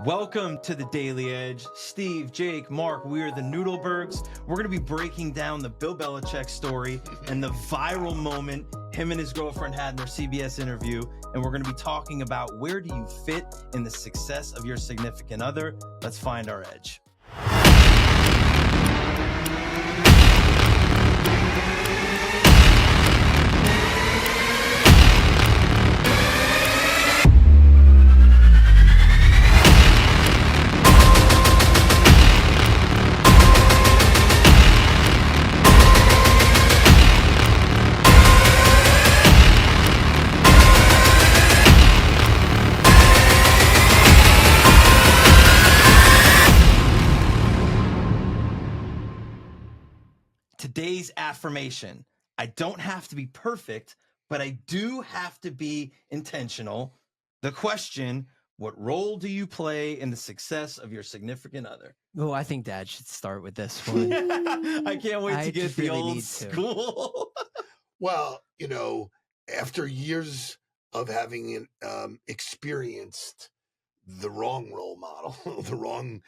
Welcome to the Daily Edge. Steve, Jake, Mark, we're the Noodlebergs. We're going to be breaking down the Bill Belichick story and the viral moment him and his girlfriend had in their CBS interview. And we're going to be talking about where do you fit in the success of your significant other. Let's find our edge. Today's affirmation: I don't have to be perfect, but I do have to be intentional. The question: what role do you play in the success of your significant other? Oh, I think Dad should start with this one. I can't wait to get the old school. Well, after years of having experienced the wrong role model, the wrong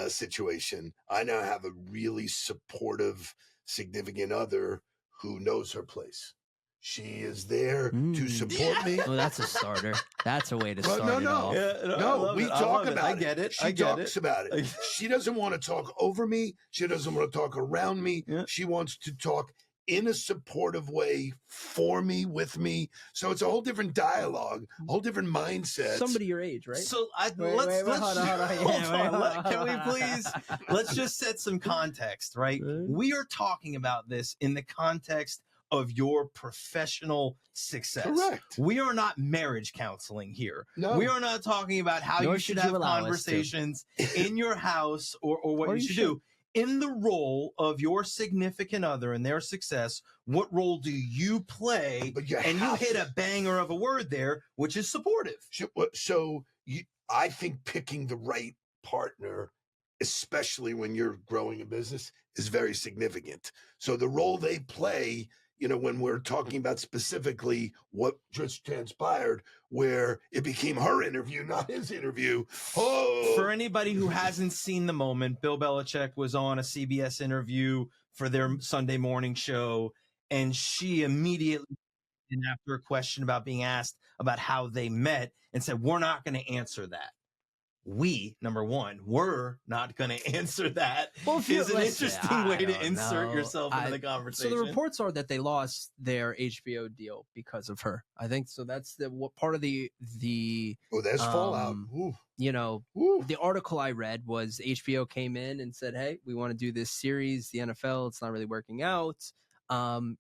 situation, I now have a really supportive significant other who knows her place. She is there to support me. Oh, that's a starter. That's a way to start it off. No, we talk about it. I get it. She talks about it. She doesn't want to talk over me. She doesn't want to talk around me. Yeah. She wants to talk in a supportive way for me, with me. So it's a whole different dialogue, a whole different mindset. Somebody your age, right? So hold on. Can we please? Let's just set some context, right? We are talking about this in the context of your professional success. Correct. We are not marriage counseling here. No. We are not talking about how you should have conversations in your house or what you should do. In the role of your significant other and their success, what role do you play? You hit a banger of a word there, which is supportive. I think picking the right partner, especially when you're growing a business, is very significant. So the role they play, when we're talking about specifically what just transpired, where it became her interview, not his interview. Oh. For anybody who hasn't seen the moment, Bill Belichick was on a CBS interview for their Sunday morning show, and she immediately, after a question about being asked about how they met, and said, "We're not going to answer that." Number one, we're not going to answer that. Well, is an interesting way to insert yourself into the conversation. So the reports are that they lost their HBO deal because of her. I think so. That's part of the. Oh, there's fallout. The article I read was HBO came in and said, "Hey, we want to do this series, the NFL. It's not really working out."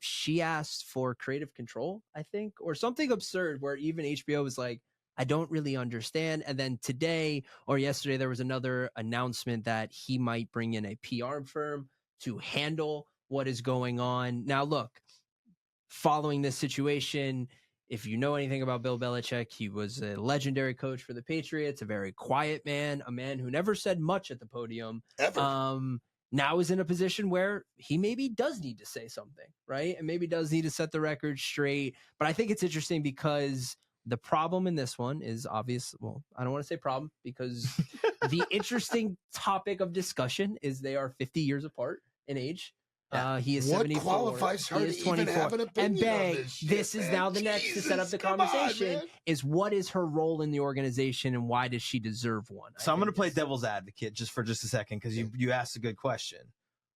She asked for creative control, I think, or something absurd, where even HBO was like, I don't really understand. And then today or yesterday, there was another announcement that he might bring in a PR firm to handle what is going on. Now, look, following this situation, if you know anything about Bill Belichick, he was a legendary coach for the Patriots, a very quiet man, a man who never said much at the podium. Ever. Now is in a position where he maybe does need to say something, right? And maybe does need to set the record straight. But I think it's interesting because the problem in this one is obvious. Well, I don't want to say problem because the interesting topic of discussion is they are 50 years apart in age. He is 74. What qualifies her to even have an opinion on this shit, this is now the next to set up the conversation is what is her role in the organization and why does she deserve one? So I'm going to play devil's advocate just for a second because you asked a good question.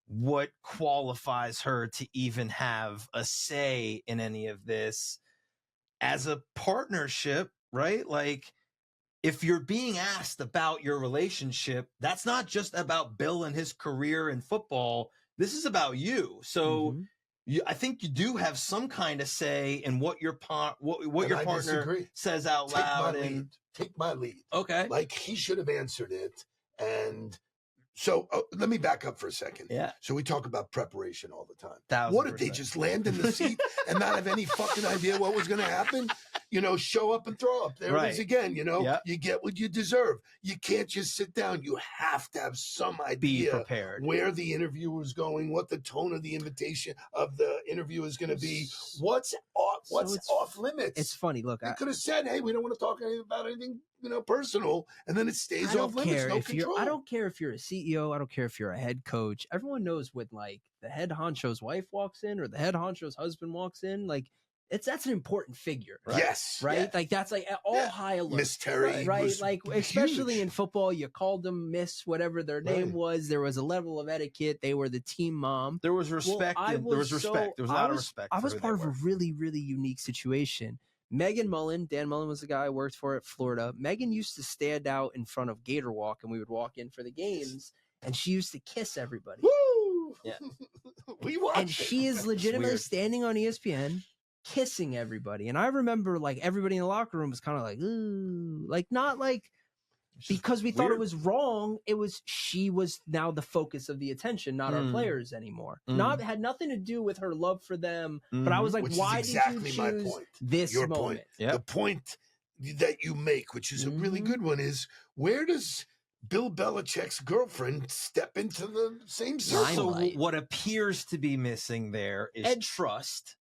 What qualifies her to even have a say in any of this? As a partnership, right? Like, if you're being asked about your relationship, that's not just about Bill and his career in football. This is about you. So I think you do have some kind of say in what your partner says out loud. Take my lead. Okay. Like, he should have answered it. And so let me back up for a second. Yeah. So we talk about preparation all the time. 1000%. What did they just land in the seat and not have any fucking idea what was going to happen? show up and throw up. There it is Right. again. Yep. You get what you deserve. You can't just sit down. You have to have some Be idea prepared. where the interview is going, what the tone of the invitation of the interview is going to be, what's off limits. It's funny. Look, They could have said, "Hey, we don't want to talk about anything, personal," and then it stays off limits. No control. I don't care if you're a CEO. I don't care if you're a head coach. Everyone knows when like the head honcho's wife walks in or the head honcho's husband walks in, like that's an important figure. Right? Yes, right. Yeah. Like that's like all high alert. Miss Terry, right? Like especially huge. in football, you called them Miss whatever their name was. There was a level of etiquette. They were the team mom. There was respect. There was respect. There was a lot of respect. I was part of a really, really unique situation. Megan Mullen, Dan Mullen was the guy I worked for at Florida. Megan used to stand out in front of Gator Walk, and we would walk in for the games, and she used to kiss everybody. Woo! Yeah. We watched And she is legitimately standing on ESPN, kissing everybody. And I remember, like, everybody in the locker room was kind of like, ooh, like, not like because we thought it was wrong. It was she was now the focus of the attention, not our players anymore. Had nothing to do with her love for them. But I was like, why did you choose this Your moment? point. Yep. The point that you make, which is a really good one, is where does Bill Belichick's girlfriend step into the same circle? So Limelight. what appears to be missing there is trust,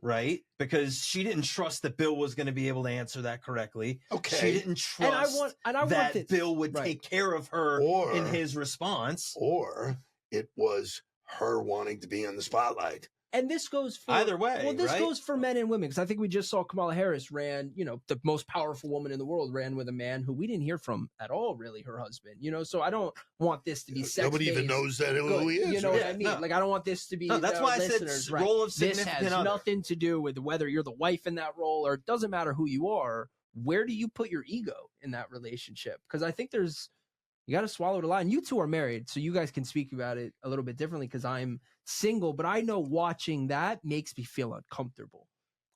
right? Because she didn't trust that Bill was going to be able to answer that correctly. Okay. She didn't trust that Bill would take care of her in his response. Or it was her wanting to be on the spotlight. And this goes for either way. Well, this right? goes for men and women because I think we just saw Kamala Harris ran, the most powerful woman in the world ran with a man who we didn't hear from at all, really, her husband. So I don't want this to be sex. Nobody even knows that who he is. You know what I mean? No. Like I don't want this to be. No, that's why I said role of significant This has other. nothing to do with whether you're the wife in that role or it doesn't matter who you are. Where do you put your ego in that relationship? Because I think you got to swallow the line. You two are married, so you guys can speak about it a little bit differently because I'm single, but I know watching that makes me feel uncomfortable.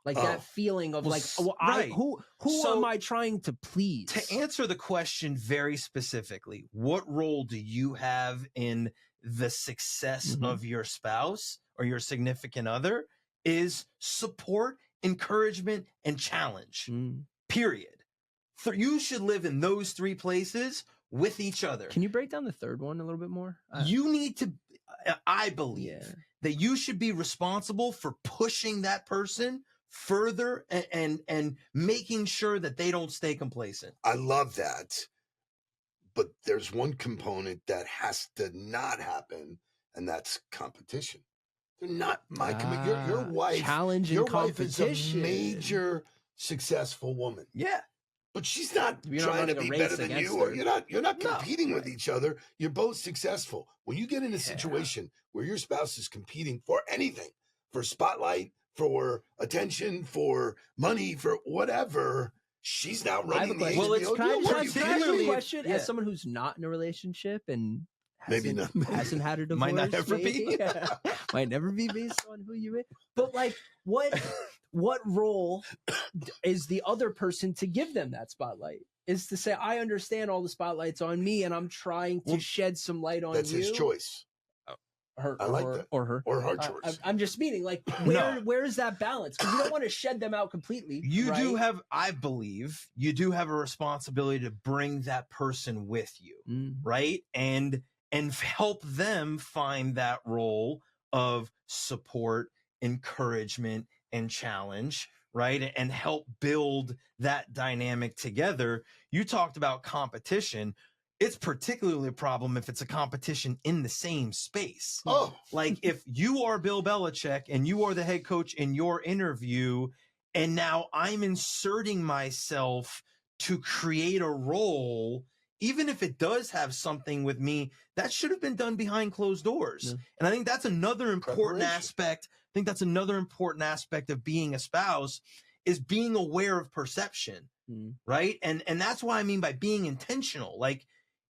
Like that feeling of who am I trying to please? To answer the question very specifically, what role do you have in the success of your spouse or your significant other is support, encouragement, and challenge. Period. You should live in those three places with each other. Can you break down the third one a little bit more? You need to, I believe that you should be responsible for pushing that person further and making sure that they don't stay complacent. I love that. But there's one component that has to not happen, and that's competition. They're not my your wife. Challenge your and competition. Wife is a major successful woman. Yeah. But she's not trying to be better than you, or you're not competing with each other. You're both successful. When you get in a situation where your spouse is competing for anything, for spotlight, for attention, for money, for whatever, she's now running the HBO Well, deal. can I ask you a question as someone who's not in a relationship and hasn't had a divorce? Might not ever be. Might never be based on who you're in. But like, what role is the other person to give them that spotlight? Is to say, I understand all the spotlight's on me and I'm trying to shed some light on you. That's his choice. I like that. Or her. Or her choice. I'm just meaning, like, where is that balance? Because you don't want to shed them out completely. You do have, I believe, you do have a responsibility to bring that person with you, right? And help them find that role of support, encouragement, and challenge, right? And help build that dynamic together. You talked about competition. It's particularly a problem if it's a competition in the same space. Like if you are Bill Belichick and you are the head coach in your interview, and now I'm inserting myself to create a role, even if it does have something with me, that should have been done behind closed doors. And I think that's another important aspect. I think that's another important aspect of being a spouse is being aware of perception, right? And that's what I mean by being intentional. Like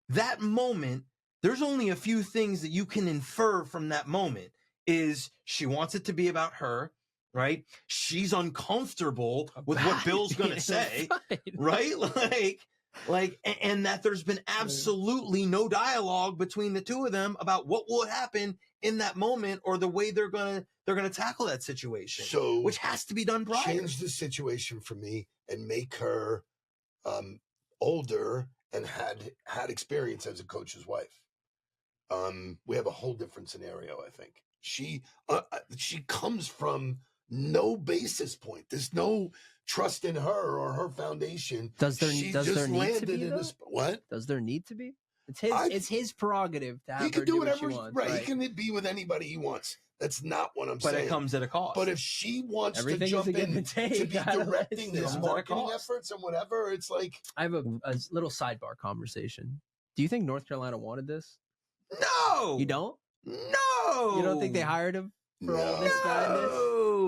that moment, there's only a few things that you can infer from that moment is she wants it to be about her, right? She's uncomfortable with what Bill's going to say, right? Like, and that there's been absolutely no dialogue between the two of them about what will happen in that moment or the way they're gonna tackle that situation. So which has to be done prior. Change the situation for me and make her older and had experience as a coach's wife. We have a whole different scenario. I think she comes from no basis point. There's no trust in her or her foundation. Does there need to be what? Does there need to be? It's his prerogative to have he can her do whatever whatever she wants. Right. He can be with anybody he wants. That's not what I'm saying. But it comes at a cost. But if she wants Everything to jump is a give in and take, to be directing It his comes at a marketing cost. efforts and whatever, it's like I have a little sidebar conversation. Do you think North Carolina wanted this? No, You don't? No, You don't think they hired him for all this madness?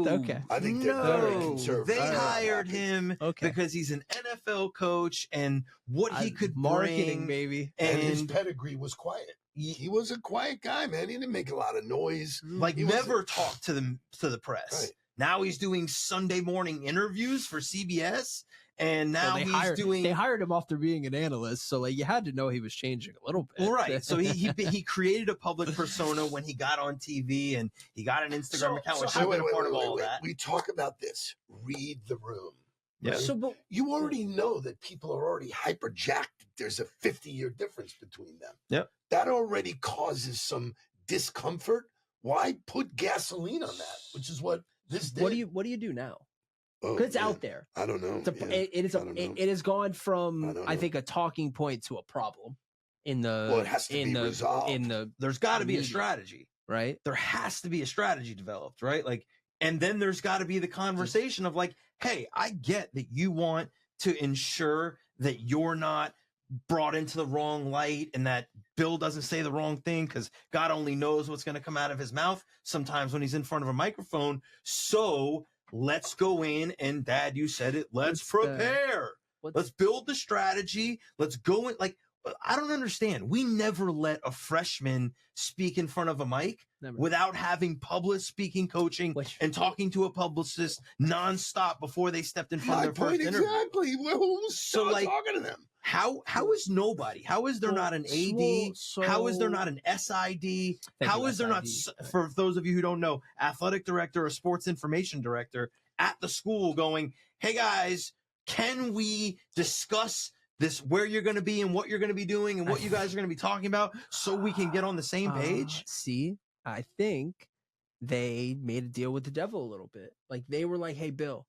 Okay. I think they're very conservative. They Very hired happy. him because he's an NFL coach and what he could marketing, bring, baby. And his pedigree was quiet. He was a quiet guy, man. He didn't make a lot of noise. Like He never talked to the press. Right. Now he's doing Sunday morning interviews for CBS, and now They hired him after being an analyst, so like you had to know he was changing a little bit, right? So he created a public persona when he got on TV, and he got an Instagram account, which should have been a part of all that. We talk about this. Read the room. Yeah. Right? So, but You already know that people are already hyperjacked. There's a 50-year difference between them. Yep. That already causes some discomfort. Why put gasoline on that? Which is what this did. what do you do now? Oh, Because it's man. out there. I don't know. It has gone from I think a talking point to a problem in the Well, it has to be resolved. There's got to be a media. strategy, right. there has to be a strategy developed, right? Like, and then there's got to be the conversation of like, hey, I get that you want to ensure that you're not brought into the wrong light and that Bill doesn't say the wrong thing because God only knows what's going to come out of his mouth sometimes when he's in front of a microphone. So let's go in and Dad, you said it. Let's prepare. Let's build the strategy. Let's go in. Like, I don't understand. We never let a freshman speak in front of a mic without having public speaking coaching and talking to a publicist nonstop before they stepped in front of their first interview. Exactly. Who's talking to them? How is nobody? How is there not an AD? How is there not an SID? How is there not, for those of you who don't know, athletic director or sports information director at the school going, hey guys, can we discuss this, where you're going to be and what you're going to be doing and what you guys are going to be talking about so we can get on the same page? See, I think they made a deal with the devil a little bit. Like they were like, hey, Bill,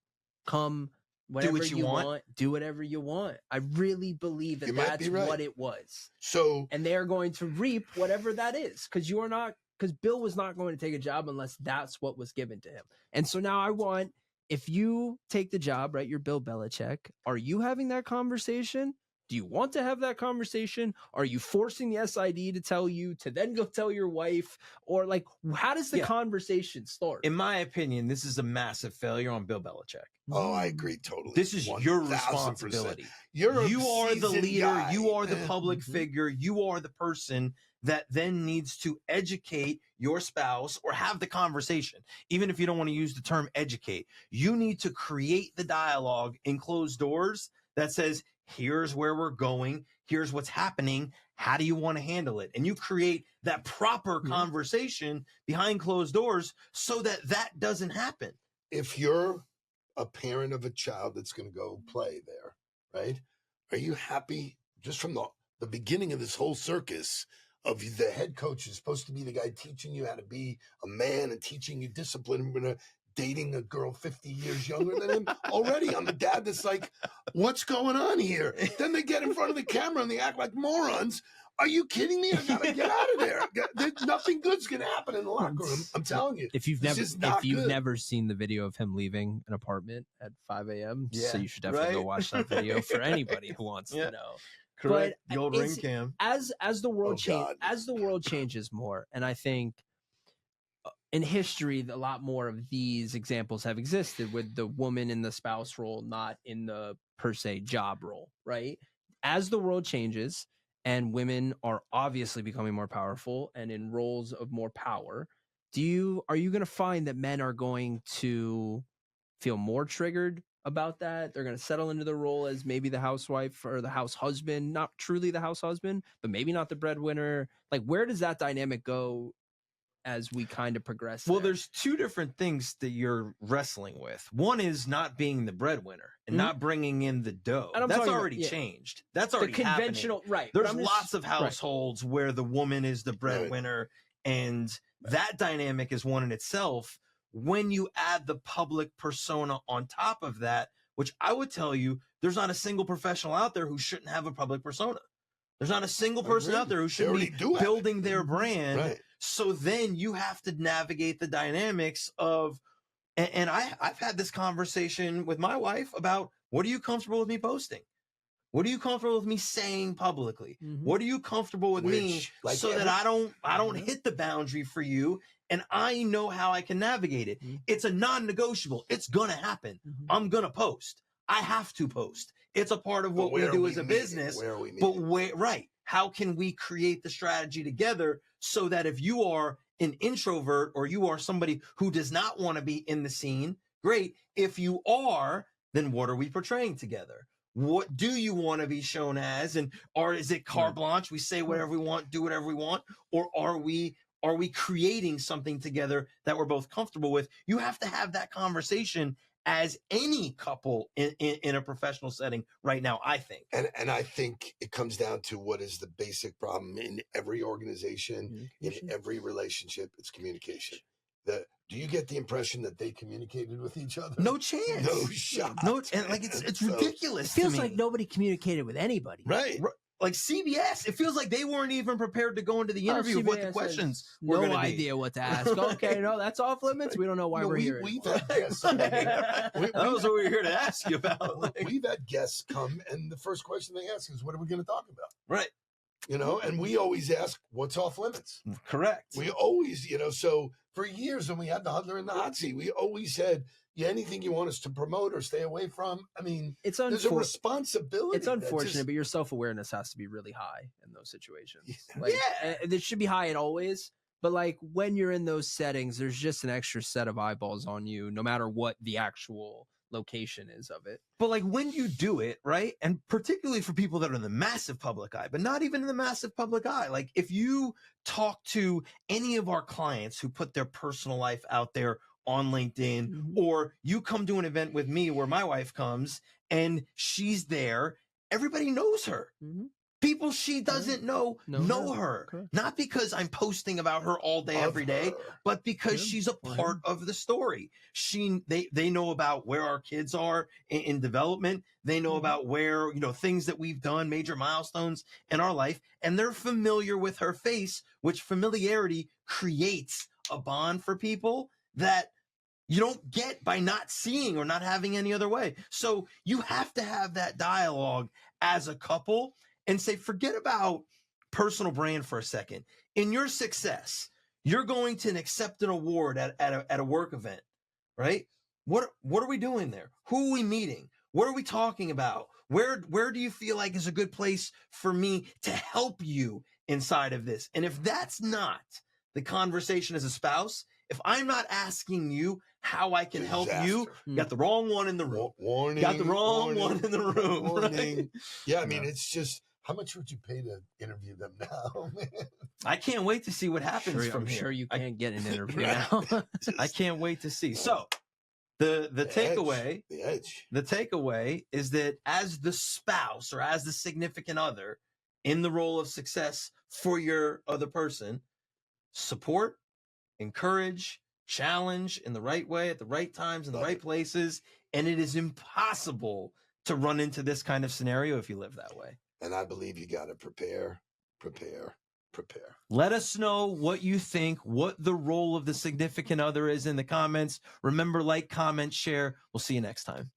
come whatever do what you want. Do whatever you want. I really believe that that's what it was. So, and they're going to reap whatever that is because Bill was not going to take a job unless that's what was given to him. And so now if you take the job, right, you're Bill Belichick, are you having that conversation? Do you want to have that conversation? Are you forcing the SID to tell you to then go tell your wife? Or like, how does the conversation start? In my opinion, this is a massive failure on Bill Belichick. Oh, I agree totally. This is 1,000%. Your responsibility. You are the leader. Guy. You are the public figure. You are the person that then needs to educate your spouse or have the conversation. Even if you don't want to use the term educate, you need to create the dialogue in closed doors that says, here's where we're going. Here's what's happening. How do you want to handle it? And you create that proper conversation behind closed doors so that that doesn't happen. If you're a parent of a child that's going to go play there, right? Are you happy just from the beginning of this whole circus of the head coach is supposed to be the guy teaching you how to be a man and teaching you discipline? We're going to dating a girl 50 years younger than him. Already I'm a dad that's like, what's going on here? Then they get in front of the camera and they act like morons. Are you kidding me? I gotta get out of there. Nothing good's gonna happen in the locker room. I'm telling you. If you've never seen the video of him leaving an apartment at 5 a.m., so you should definitely go watch that video for anybody who wants to know. Correct. The old ring cam. As the world changes more, and I think in history, a lot more of these examples have existed with the woman in the spouse role, not in the per se job role, right? As the world changes and women are obviously becoming more powerful and in roles of more power, are you going to find that men are going to feel more triggered about that? They're going to settle into the role as maybe the housewife or the house husband, not truly the house husband, but maybe not the breadwinner. Like, where does that dynamic go as we kind of progress. Well, there's two different things that you're wrestling with. One is not being the breadwinner and not bringing in the dough. And I'm That's talking already about- yeah. changed. That's the already conventional, happening. right? There's but I'm just- lots of households where the woman is the breadwinner, and that dynamic is one in itself. When you add the public persona on top of that, which I would tell you, there's not a single professional out there who shouldn't have a public persona. There's not a single person out there who should be building their brand. Right. So then you have to navigate the dynamics of, and I've had this conversation with my wife about, what are you comfortable with me posting? What are you comfortable with me saying publicly? What are you comfortable with me so that I don't hit the boundary for you, and I know how I can navigate it. It's a non-negotiable. It's going to happen. I'm going to post. I have to post. It's a part of what we do as a business. Where are we meeting? Right. How can we create the strategy together so that if you are an introvert or you are somebody who does not want to be in the scene, great. If you are, then what are we portraying together? What do you want to be shown as? And is it carte blanche? We say whatever we want, do whatever we want, or are we creating something together that we're both comfortable with? You have to have that conversation as any couple in a professional setting right now, I think. And I think it comes down to what is the basic problem in every organization, in every relationship. It's communication. Do you get the impression that they communicated with each other? No chance. No shot. No, and like it's ridiculous. It feels to me. like nobody communicated with anybody. Right. Like CBS, it feels like they weren't even prepared to go into the interview of what the questions were going to be. No idea what to ask. Okay, no, that's off limits. We don't know why we're here. We've had guests. That was what we were here to ask you about. Like, we've had guests come, and the first question they ask is, what are we going to talk about? Right. And we always ask, what's off limits? Correct. We always, so for years when we had the Huddler and the Hot Seat, we always said, anything you want us to promote or stay away from. I mean, there's a responsibility. It's unfortunate, but your self-awareness has to be really high in those situations. Yeah. It should be high in always, but like when you're in those settings, there's just an extra set of eyeballs on you, no matter what the actual location is of it. But like when you do it, right? And particularly for people that are in the massive public eye, but not even in the massive public eye. Like if you talk to any of our clients who put their personal life out there on LinkedIn, or you come to an event with me where my wife comes and she's there, everybody knows her. People she doesn't know her. Correct. Not because I'm posting about her all day, every day, but because she's a part of the story. They know about where our kids are in development. They know about where, things that we've done, major milestones in our life, and they're familiar with her face, which familiarity creates a bond for people that you don't get by not seeing or not having any other way. So you have to have that dialogue as a couple and say, forget about personal brand for a second. In your success, you're going to accept an award at a work event, right? What are we doing there? Who are we meeting? What are we talking about? Where do you feel like is a good place for me to help you inside of this? And if that's not the conversation as a spouse, if I'm not asking you how I can help you got the wrong one in the room. Warning. Got the wrong one in the room. Warning. Right? Yeah, I mean, it's just, how much would you pay to interview them now? I can't wait to see what happens from here. I'm sure you can't get an interview now. I can't wait to see. So the takeaway, the takeaway is that as the spouse or as the significant other in the role of success for your other person, support, encourage, challenge in the right way, at the right times, in the right places. And it is impossible to run into this kind of scenario if you live that way. And I believe you got to prepare. Let us know what you think, what the role of the significant other is in the comments. Remember, like, comment, share. We'll see you next time.